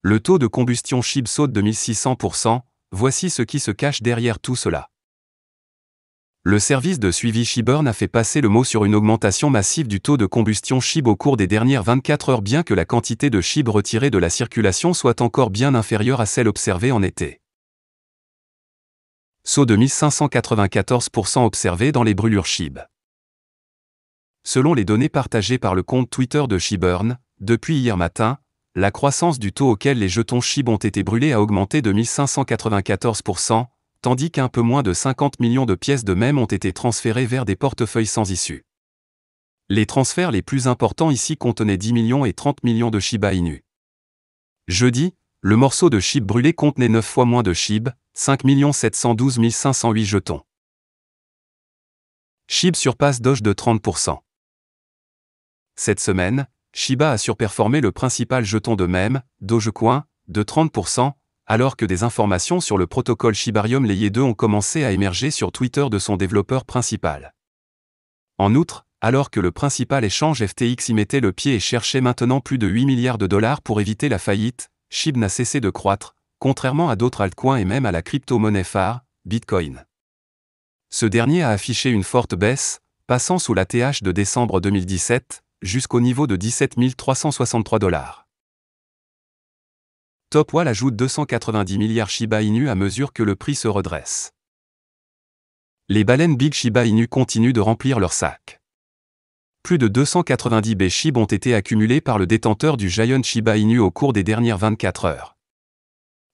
Le taux de combustion SHIB saute de 1600%, voici ce qui se cache derrière tout cela. Le service de suivi SHIBEarn a fait passer le mot sur une augmentation massive du taux de combustion SHIB au cours des dernières 24 heures, bien que la quantité de SHIB retirée de la circulation soit encore bien inférieure à celle observée en été. Saut de 1594% observé dans les brûlures SHIB. Selon les données partagées par le compte Twitter de SHIBEarn, depuis hier matin, la croissance du taux auquel les jetons SHIB ont été brûlés a augmenté de 1594%, tandis qu'un peu moins de 50 millions de pièces de même ont été transférées vers des portefeuilles sans issue. Les transferts les plus importants ici contenaient 10 millions et 30 millions de Shiba Inu. Jeudi, le morceau de SHIB brûlé contenait 9 fois moins de SHIB, 5 712 508 jetons. SHIB surpasse Doge de 30%. Cette semaine, Shiba a surperformé le principal jeton de meme, Dogecoin, de 30%, alors que des informations sur le protocole Shibarium Layer 2 ont commencé à émerger sur Twitter de son développeur principal. En outre, alors que le principal échange FTX y mettait le pied et cherchait maintenant plus de 8 milliards de dollars pour éviter la faillite, SHIB n'a cessé de croître, contrairement à d'autres altcoins et même à la crypto-monnaie phare, Bitcoin. Ce dernier a affiché une forte baisse, passant sous la TH de décembre 2017, jusqu'au niveau de 17 363 dollars. Top Wall ajoute 290 milliards Shiba Inu à mesure que le prix se redresse. Les baleines Big Shiba Inu continuent de remplir leur sac. Plus de 290 B SHIB ont été accumulés par le détenteur du Giant Shiba Inu au cours des dernières 24 heures.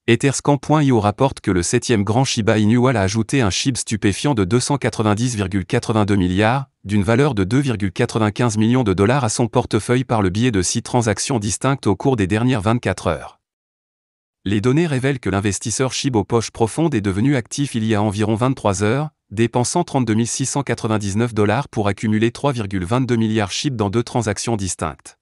Etherscan.io rapporte que le 7e grand Shiba Inu Wall a ajouté un SHIB stupéfiant de 290,82 milliards, d'une valeur de 2,95 millions de dollars à son portefeuille par le biais de 6 transactions distinctes au cours des dernières 24 heures. Les données révèlent que l'investisseur SHIB aux poches profondes est devenu actif il y a environ 23 heures, dépensant 32 699 dollars pour accumuler 3,22 milliards SHIB dans 2 transactions distinctes.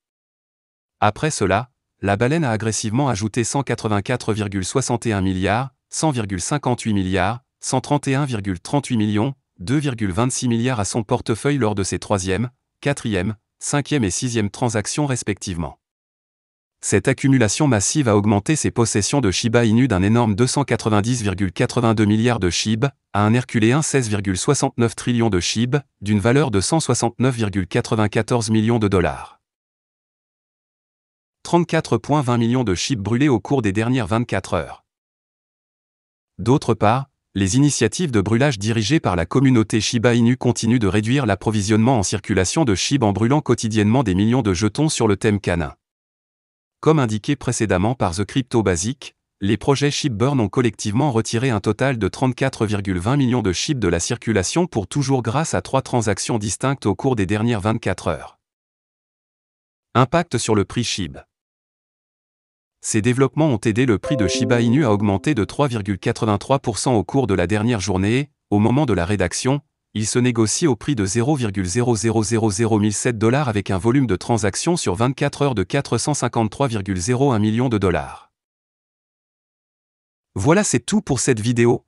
Après cela, la baleine a agressivement ajouté 184,61 milliards, 100,58 milliards, 131,38 millions, 2,26 milliards à son portefeuille lors de ses 3e, 4e, 5e et 6e transactions respectivement. Cette accumulation massive a augmenté ses possessions de Shiba Inu d'un énorme 290,82 milliards de SHIB, à un herculéen 16,69 trillions de SHIB, d'une valeur de 169,94 millions de dollars. 34,20 millions de SHIB brûlés au cours des dernières 24 heures. D'autre part, les initiatives de brûlage dirigées par la communauté Shiba Inu continuent de réduire l'approvisionnement en circulation de SHIB en brûlant quotidiennement des millions de jetons sur le thème canin. Comme indiqué précédemment par The Crypto Basic, les projets SHIBEarn ont collectivement retiré un total de 34,20 millions de SHIB de la circulation pour toujours grâce à 3 transactions distinctes au cours des dernières 24 heures. Impact sur le prix SHIB. Ces développements ont aidé le prix de Shiba Inu à augmenter de 3,83% au cours de la dernière journée. Au moment de la rédaction, il se négocie au prix de 0,00007 dollars avec un volume de transactions sur 24 heures de 453,01 millions de dollars. Voilà, c'est tout pour cette vidéo.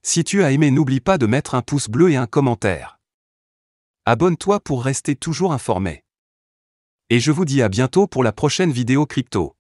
Si tu as aimé, n'oublie pas de mettre un pouce bleu et un commentaire. Abonne-toi pour rester toujours informé. Et je vous dis à bientôt pour la prochaine vidéo crypto.